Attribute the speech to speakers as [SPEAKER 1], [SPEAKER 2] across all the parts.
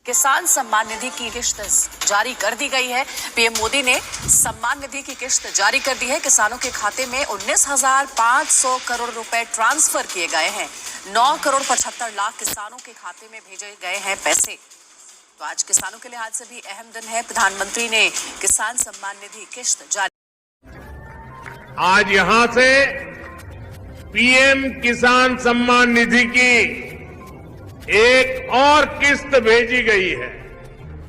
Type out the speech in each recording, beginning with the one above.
[SPEAKER 1] किसान सम्मान निधि की किश्त जारी कर दी गई है। पीएम मोदी ने सम्मान निधि की किश्त जारी कर दी है। किसानों के खाते में 19,500 करोड़ रुपए ट्रांसफर किए गए हैं। 9 करोड़ 75 लाख किसानों के खाते में भेजे गए हैं पैसे। तो आज किसानों के लिहाज से भी अहम दिन है। प्रधानमंत्री ने किसान सम्मान निधि किश्त जारी।
[SPEAKER 2] आज यहां से पीएम किसान सम्मान निधि की एक और किस्त भेजी गई है।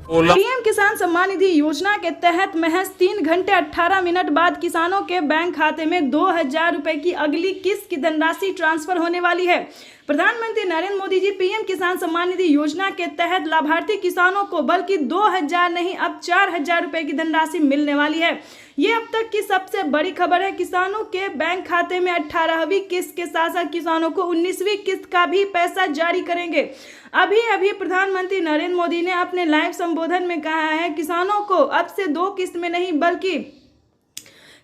[SPEAKER 3] पीएम किसान सम्मान निधि योजना के तहत महज 3 घंटे 18 मिनट बाद किसानों के बैंक खाते में 2,000 रुपए की अगली किस्त की धनराशि ट्रांसफर होने वाली है। प्रधानमंत्री नरेंद्र मोदी जी पीएम किसान सम्मान निधि योजना के तहत लाभार्थी किसानों को बल्कि 2,000 नहीं अब 4,000 रुपए की धनराशि मिलने वाली है। ये अब तक की सबसे बड़ी खबर है। किसानों के बैंक खाते में 18वीं किस्त के साथ साथ किसानों को 19वीं किस्त का भी पैसा जारी करेंगे। अभी प्रधानमंत्री नरेंद्र मोदी ने अपने लाइव संबोधन में कहा है किसानों को अब से 2 किस्त में नहीं बल्कि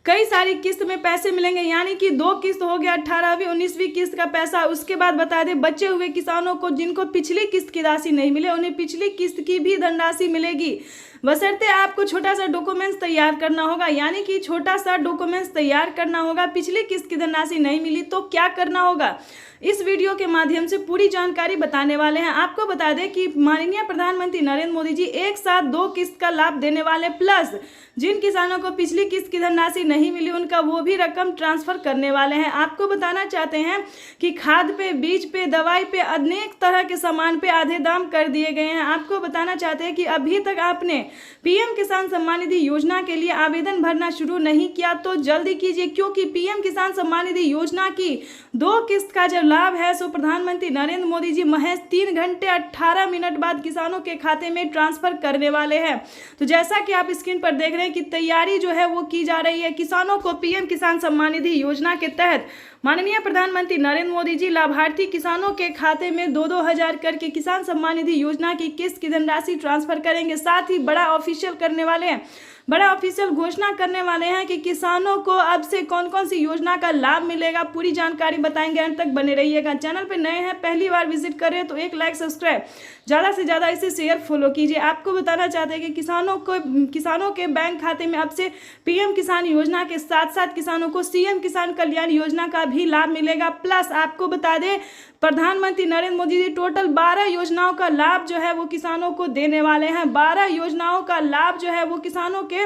[SPEAKER 3] कई सारी किस्त में पैसे मिलेंगे, यानी कि 2 किस्त हो गया 18वीं 19वीं किस्त का पैसा। उसके बाद बता दें बचे हुए किसानों को जिनको पिछली किस्त की राशि नहीं मिले उन्हें पिछली किस्त की भी धनराशि मिलेगी। बशर्ते आपको छोटा सा डॉक्यूमेंट्स तैयार करना होगा, यानी कि छोटा सा डॉक्यूमेंट्स तैयार करना होगा। पिछली किस्त की धनराशि नहीं मिली तो क्या करना होगा, इस वीडियो के माध्यम से पूरी जानकारी बताने वाले हैं। आपको बता दें कि माननीय प्रधानमंत्री नरेंद्र मोदी जी एक साथ 2 किस्त का लाभ देने वाले, प्लस जिन किसानों को पिछली किस्त की धनराशि नहीं मिली उनका वो भी रकम ट्रांसफर करने वाले हैं। आपको बताना चाहते हैं कि खाद पे, बीज पे, दवाई पे, अनेक तरह के सामान पे आधे दाम कर दिए गए हैं। आपको बताना चाहते हैं कि अभी तक आपने पीएम किसान सम्मान निधि योजना के लिए आवेदन भरना शुरू नहीं किया तो जल्दी कीजिए, क्योंकि पीएम किसान सम्मान निधि योजना की 2 किस्त का जब लाभ है सो प्रधानमंत्री नरेंद्र मोदी जी महज 3 घंटे 18 मिनट बाद किसानों के खाते में ट्रांसफर करने वाले हैं। तो जैसा कि आप स्क्रीन पर देख रहे हैं कि तैयारी जो है वो की जा रही है। किसानों को पीएम किसान सम्मान निधि योजना के तहत माननीय प्रधानमंत्री नरेंद्र मोदी जी लाभार्थी किसानों के खाते में 2-2 हजार करके किसान सम्मान निधि योजना की किस्त की धनराशि ट्रांसफर करेंगे। साथ ही बड़ा ऑफिशियल करने वाले हैं, बड़ा ऑफिशियल घोषणा करने वाले हैं कि किसानों को अब से कौन कौन सी योजना का लाभ मिलेगा। पूरी जानकारी बताएंगे, अंत तक बने रहिएगा। चैनल पे नए हैं, पहली बार विजिट कर रहे हैं तो एक लाइक सब्सक्राइब ज़्यादा से ज़्यादा इसे शेयर फॉलो कीजिए। आपको बताना चाहते हैं कि किसानों के बैंक खाते में अब से पीएम किसान योजना के साथ साथ किसानों को सीएम किसान कल्याण योजना का भी लाभ मिलेगा। प्लस आपको बता दें प्रधानमंत्री नरेंद्र मोदी जी टोटल 12 योजनाओं का लाभ जो है वो किसानों को देने वाले हैं। 12 योजनाओं का लाभ जो है वो किसानों के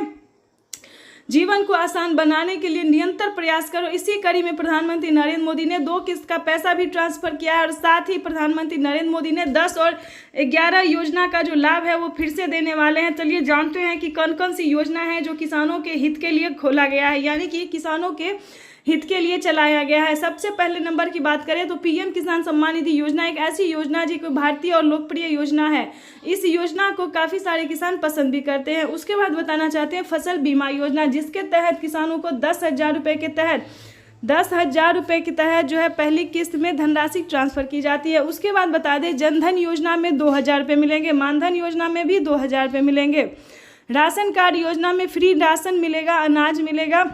[SPEAKER 3] जीवन को आसान बनाने के लिए निरंतर प्रयास करो। इसी कड़ी में प्रधानमंत्री नरेंद्र मोदी ने 2 किस्त का पैसा भी ट्रांसफर किया है और साथ ही प्रधानमंत्री नरेंद्र मोदी ने 10 और 11 योजना का जो लाभ है वो फिर से देने वाले हैं। चलिए जानते हैं कि कौन कौन सी योजना है जो किसानों के हित के लिए खोला गया है, यानी कि किसानों के हित के लिए चलाया गया है। सबसे पहले नंबर की बात करें तो पीएम किसान सम्मान निधि योजना एक ऐसी योजना है जो भारतीय और लोकप्रिय योजना है। इस योजना को काफ़ी सारे किसान पसंद भी करते हैं। उसके बाद बताना चाहते हैं फसल बीमा योजना, जिसके तहत किसानों को 10,000 रुपये के तहत 10,000 रुपये के तहत जो है पहली किस्त में धनराशि ट्रांसफर की जाती है। उसके बाद बता दें जनधन योजना में 2,000 रुपये मिलेंगे, मानधन योजना में भी 2,000 रुपये मिलेंगे, राशन कार्ड योजना में फ्री राशन मिलेगा, अनाज मिलेगा।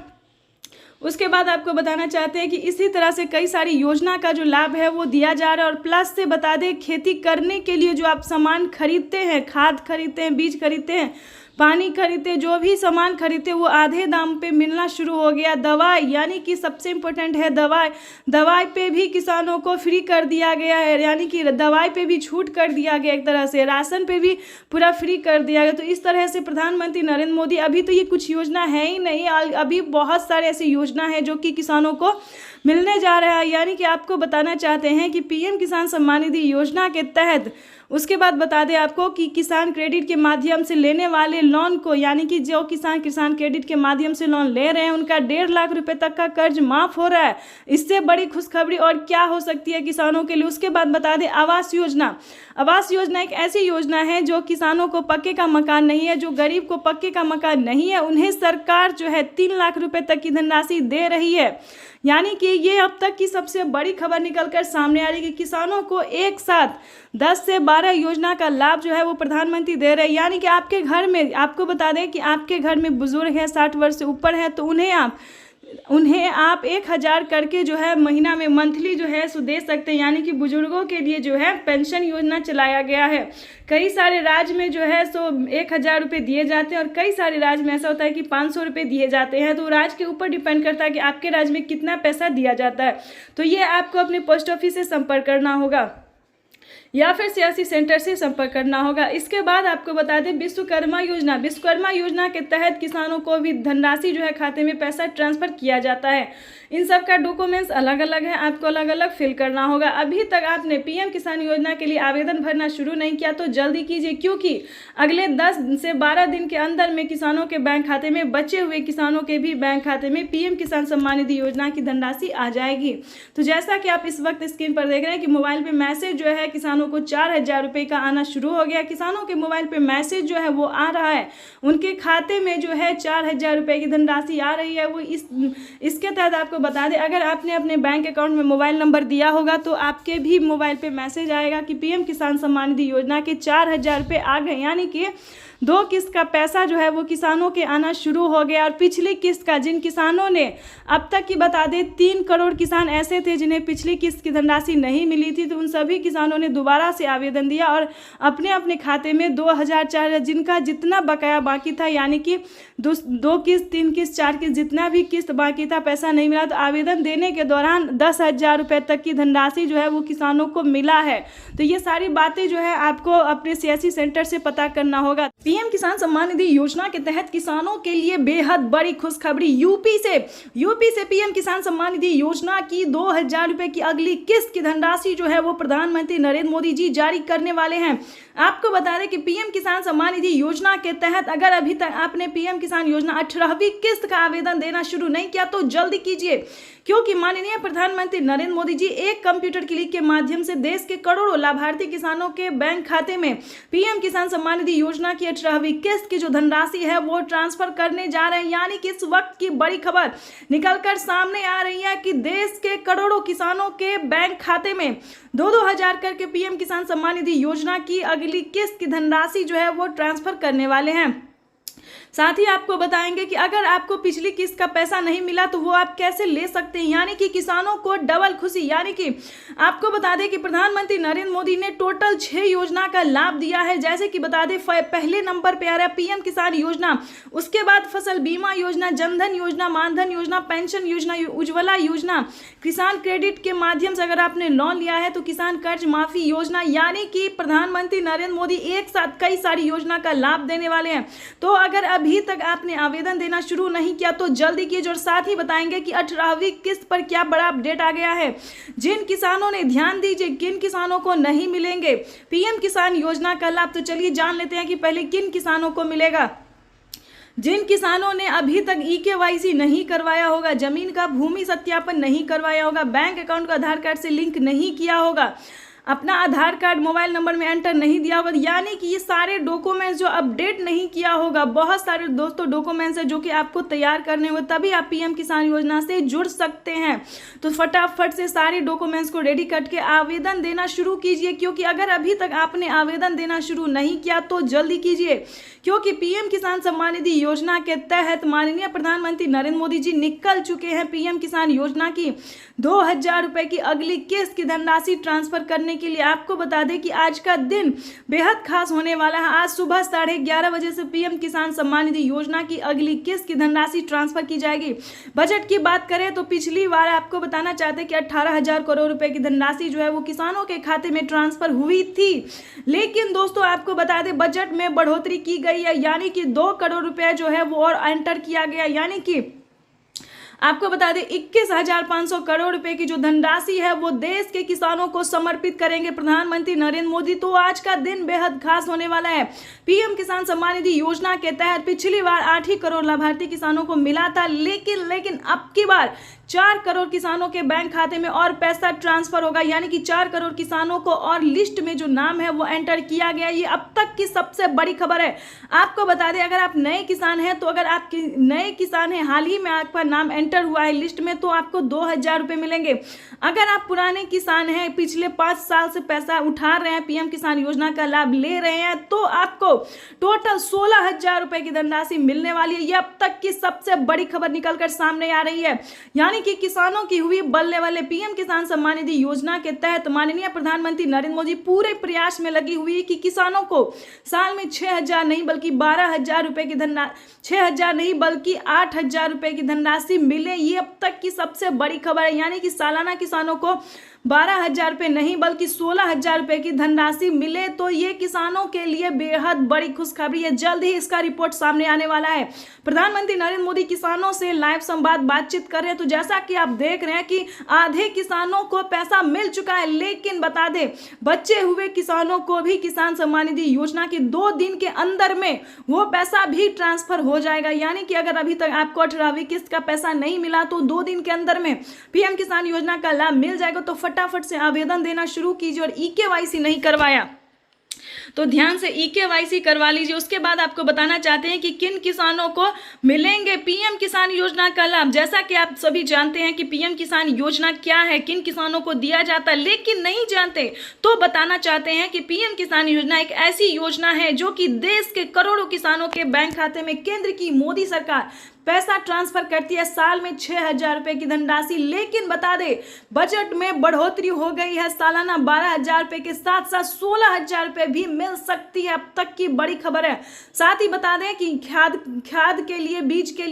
[SPEAKER 3] उसके बाद आपको बताना चाहते हैं कि इसी तरह से कई सारी योजना का जो लाभ है वो दिया जा रहा है। और प्लस से बता दें खेती करने के लिए जो आप सामान खरीदते हैं, खाद खरीदते हैं, बीज खरीदते हैं, पानी खरीदते, जो भी सामान खरीदते वो आधे दाम पे मिलना शुरू हो गया। दवाई, यानी कि सबसे इम्पोर्टेंट है दवाई पे भी किसानों को फ्री कर दिया गया है, यानी कि दवाई पे भी छूट कर दिया गया एक तरह से, राशन पे भी पूरा फ्री कर दिया गया। तो इस तरह से प्रधानमंत्री नरेंद्र मोदी, अभी तो ये कुछ योजना है ही नहीं, अभी बहुत सारे ऐसी योजना है जो कि किसानों को मिलने जा रहा है। यानी कि आपको बताना चाहते हैं कि पीएम किसान सम्मान निधि योजना के तहत उसके बाद बता दें आपको कि किसान क्रेडिट के माध्यम से लेने वाले लोन को, यानी कि जो किसान क्रेडिट के माध्यम से लोन ले रहे हैं उनका 1.5 लाख रुपए तक का कर्ज माफ हो रहा है। इससे बड़ी खुशखबरी और क्या हो सकती है किसानों के लिए। उसके बाद बता दें आवास योजना एक ऐसी योजना है जो किसानों को पक्के का मकान नहीं है, जो गरीब को पक्के का मकान नहीं है, उन्हें सरकार जो है 3 लाख रुपए तक की धनराशि दे रही है। यानी कि ये अब तक की सबसे बड़ी खबर निकलकर सामने आ रही है कि किसानों को एक साथ 10 से 12 योजना का लाभ जो है वो प्रधानमंत्री दे रहे हैं। यानी कि आपके घर में, आपको बता दें कि आपके घर में बुजुर्ग हैं, 60 वर्ष से ऊपर है, तो उन्हें आप उन्हें आप 1000 करके जो है महीना में मंथली जो है सो दे सकते हैं। यानी कि बुजुर्गों के लिए जो है पेंशन योजना चलाया गया है। कई सारे राज्य में जो है सो 1000 रुपये दिए जाते हैं और कई सारे राज्य में ऐसा होता है कि 500 रुपये दिए जाते हैं। तो राज्य के ऊपर डिपेंड करता है कि आपके राज्य में कितना पैसा दिया जाता है। तो ये आपको अपने पोस्ट ऑफिस से संपर्क करना होगा या फिर सीएससी सेंटर से संपर्क करना होगा। इसके बाद आपको बता दें विश्वकर्मा योजना के तहत किसानों को भी धनराशि जो है खाते में पैसा ट्रांसफर किया जाता है। इन सब का डॉक्यूमेंट्स अलग अलग है, आपको अलग अलग फिल करना होगा। अभी तक आपने पीएम किसान योजना के लिए आवेदन भरना शुरू नहीं किया तो जल्दी कीजिए, क्योंकि अगले 10 से 12 दिन के अंदर में किसानों के बैंक खाते में, बचे हुए किसानों के भी बैंक खाते में पीएम किसान सम्मान निधि योजना की धनराशि आ जाएगी। तो जैसा कि आप इस वक्त स्क्रीन पर देख रहे हैं कि मोबाइल पे मैसेज जो है किसानों को 4000 रुपये का आना शुरू हो गया। किसानों के मोबाइल पे मैसेज जो है वो आ रहा है, उनके खाते में जो है 4000 रुपये की धनराशि आ रही है। वो इसके तहत आपको बता दें, अगर आपने अपने बैंक अकाउंट में मोबाइल नंबर दिया होगा तो आपके भी मोबाइल पे मैसेज आएगा कि पीएम किसान सम्मान निधि योजना के 4000 रुपये आ गए। यानी कि 2 किस्त का पैसा जो है वो किसानों के आना शुरू हो गया। और पिछली किस्त का, जिन किसानों ने अब तक की बता दें 3 करोड़ किसान ऐसे थे जिन्हें पिछली किस्त की धनराशि नहीं मिली थी, तो उन सभी किसानों ने दोबारा से आवेदन दिया और अपने अपने खाते में 2000, 4000 जिनका जितना बकाया बाकी था, यानी कि 2 किस्त, 3 किस्त, 4 किस्त जितना भी किस्त बाकी था पैसा नहीं मिला, तो आवेदन देने के दौरान 10,000 रुपये तक की धनराशि जो है वो किसानों को मिला है। तो ये सारी बातें जो है आपको अपने सीएससी सेंटर से पता करना होगा। पीएम किसान सम्मान निधि योजना के तहत किसानों के लिए बेहद बड़ी खुशखबरी। यूपी से पीएम किसान सम्मान निधि योजना की 2000 रुपये की अगली किस्त की धनराशि जो है वो प्रधानमंत्री नरेंद्र मोदी जी जारी करने वाले हैं। आपको बता दें कि पीएम किसान सम्मान निधि योजना के तहत अगर अभी तक आपने पीएम किसान योजना 18वीं किस्त का आवेदन देना शुरू नहीं किया तो जल्दी कीजिए, क्योंकि माननीय प्रधानमंत्री नरेंद्र मोदी जी एक कंप्यूटर क्लिक के माध्यम से देश के करोड़ों लाभार्थी किसानों के बैंक खाते में पीएम किसान सम्मान निधि योजना की 18वीं किस्त की जो धनराशि है वो ट्रांसफर करने जा रहे हैं। यानी कि इस वक्त की बड़ी खबर निकलकर सामने आ रही है कि देश के करोड़ों किसानों के बैंक खाते में 2-2 हजार करके पीएम किसान सम्मान निधि योजना की अगली किस्त की धनराशि जो है वो ट्रांसफर करने वाले हैं। साथ ही आपको बताएंगे कि अगर आपको पिछली किस्त का पैसा नहीं मिला तो वो आप कैसे ले सकते हैं। यानी कि किसानों को डबल खुशी। यानी कि आपको बता दें कि प्रधानमंत्री नरेंद्र मोदी ने टोटल 6 योजना का लाभ दिया है। जैसे कि बता दें, पहले नंबर पे आ रहा है पीएम किसान योजना, उसके बाद फसल बीमा योजना, जनधन योजना, मानधन योजना, पेंशन योजना, उज्ज्वला योजना, किसान क्रेडिट के माध्यम से अगर आपने लोन लिया है तो किसान कर्ज माफी योजना। यानी कि प्रधानमंत्री नरेंद्र मोदी एक साथ कई सारी योजना का लाभ देने वाले हैं। तो अगर अभी तक आपने आवेदन देना शुरू नहीं किया तो जल्दी कीजिए। और साथ ही बताएंगे कि 18वीं किस्त पर क्या बड़ा अपडेट आ गया है। जिन किसानों ने, ध्यान दीजिए, किन किसानों को नहीं मिलेंगे पीएम किसान योजना का लाभ, तो चलिए जान लेते हैं कि पहले किन किसानों को मिलेगा। जिन किसानों ने अभी तक EKYC नहीं करवाया होगा, जमीन का भूमि सत्यापन नहीं करवाया होगा, बैंक अकाउंट को आधार कार्ड से लिंक नहीं किया होगा, अपना आधार कार्ड मोबाइल नंबर में एंटर नहीं दिया होगा, यानी कि ये सारे डॉक्यूमेंट्स जो अपडेट नहीं किया होगा, बहुत सारे दोस्तों डॉक्यूमेंट्स है जो कि आपको तैयार करने होंगे, तभी आप पीएम किसान योजना से जुड़ सकते हैं। तो फटाफट से सारे डॉक्यूमेंट्स को रेडी करके आवेदन देना शुरू कीजिए, क्योंकि अगर अभी तक आपने आवेदन देना शुरू नहीं किया तो जल्दी कीजिए, क्योंकि पीएम किसान सम्मान निधि योजना के तहत माननीय प्रधानमंत्री नरेंद्र मोदी जी निकल चुके हैं पीएम किसान योजना की 2000 रुपये की अगली किस्त की धनराशि ट्रांसफर करने के लिए। आपको बता दें कि आज का दिन बेहद खास होने वाला है। आज सुबह 11:30 बजे से पीएम किसान सम्मान निधि योजना की अगली किस्त की धनराशि ट्रांसफर की जाएगी। बजट की बात करें तो पिछली बार आपको बताना चाहते हैं कि 18,000 करोड़ रुपए की धनराशि जो है वो किसानों के खाते में ट्रांसफर हुई थी, लेकिन दोस्तों आपको बता दें बजट में बढ़ोतरी की गई है, यानी कि 2 करोड़ रुपए जो है वो और एंटर किया गया। यानी कि आपको बता दें 21,500 करोड़ रुपए की जो धनराशि है वो देश के किसानों को समर्पित करेंगे प्रधानमंत्री नरेंद्र मोदी। तो आज का दिन बेहद खास होने वाला है। पीएम किसान सम्मान निधि योजना के तहत पिछली बार 8 ही करोड़ लाभार्थी किसानों को मिला था, लेकिन अब की बार 4 करोड़ किसानों के बैंक खाते में और पैसा ट्रांसफर होगा, यानी कि 4 करोड़ किसानों को और लिस्ट में जो नाम है वो एंटर किया गया। ये अब तक की सबसे बड़ी खबर है। आपको बता दें, अगर आप नए किसान हैं तो अगर आप नए किसान हैं, हाल ही में आपका नाम एंटर हुआ है लिस्ट में, तो आपको 2000 रुपये मिलेंगे। अगर आप पुराने किसान हैं, पिछले 5 साल से पैसा उठा रहे हैं, पीएम किसान योजना का लाभ ले रहे हैं, तो आपको टोटल 16,000 रुपए की धनराशि मिलने वाली है। यह अब तक की सबसे बड़ी खबर निकलकर सामने आ रही है। यानी कि किसानों की हुई बल्ले बल्ले। पीएम किसान सम्मान निधि योजना के तहत माननीय प्रधानमंत्री नरेंद्र मोदी पूरे प्रयास में लगी हुई है कि किसानों को साल में 6,000 नहीं बल्कि 12,000 रुपए की 6,000 नहीं बल्कि 8,000 रुपए की धनराशि मिले। ये अब तक की सबसे बड़ी खबर है। यानी कि सालाना किसानों को 12,000 रुपये नहीं बल्कि 16,000 रुपये की धनराशि मिले, तो ये किसानों के लिए बेहद बड़ी खुशखबरी है। जल्द ही इसका रिपोर्ट सामने आने वाला है। प्रधानमंत्री नरेंद्र मोदी किसानों से लाइव संवाद बातचीत कर रहे हैं, तो जैसा कि आप देख रहे हैं कि आधे किसानों को पैसा मिल चुका है, लेकिन बता दें बचे हुए किसानों को भी किसान सम्मान निधि योजना के 2 दिन के अंदर में वो पैसा भी ट्रांसफर हो जाएगा। यानी कि अगर अभी तक आपको 18वीं किस्त का पैसा नहीं मिला तो 2 दिन के अंदर में पीएम किसान योजना का लाभ मिल जाएगा। तो फटाफट से आवेदन देना शुरू कीजिए और ईकेवाईसी नहीं करवाया तो ध्यान से ईकेवाईसी करवा लीजिए। उसके बाद आपको बताना चाहते हैं कि किन किसानों को मिलेंगे पीएम किसान योजना का लाभ। जैसा कि आप सभी जानते हैं कि पीएम किसान योजना क्या है, किन किसानों को दिया जाता है, लेकिन नहीं जानते तो बताना चाहते हैं कि पीएम किसान योजना एक ऐसी योजना है जो कि देश के करोड़ों किसानों के बैंक खाते में केंद्र की मोदी सरकार पैसा ट्रांसफर करती है, साल में 6,000 रुपए की धनराशि। लेकिन बता दें बजट में बढ़ोतरी हो गई है, सालाना 12,000 रुपए के साथ साथ 16,000 रुपए भी मिल सकती है। अब तक की बड़ी खबर है। साथ ही बता दें कि खाद के लिए, बीज के लिए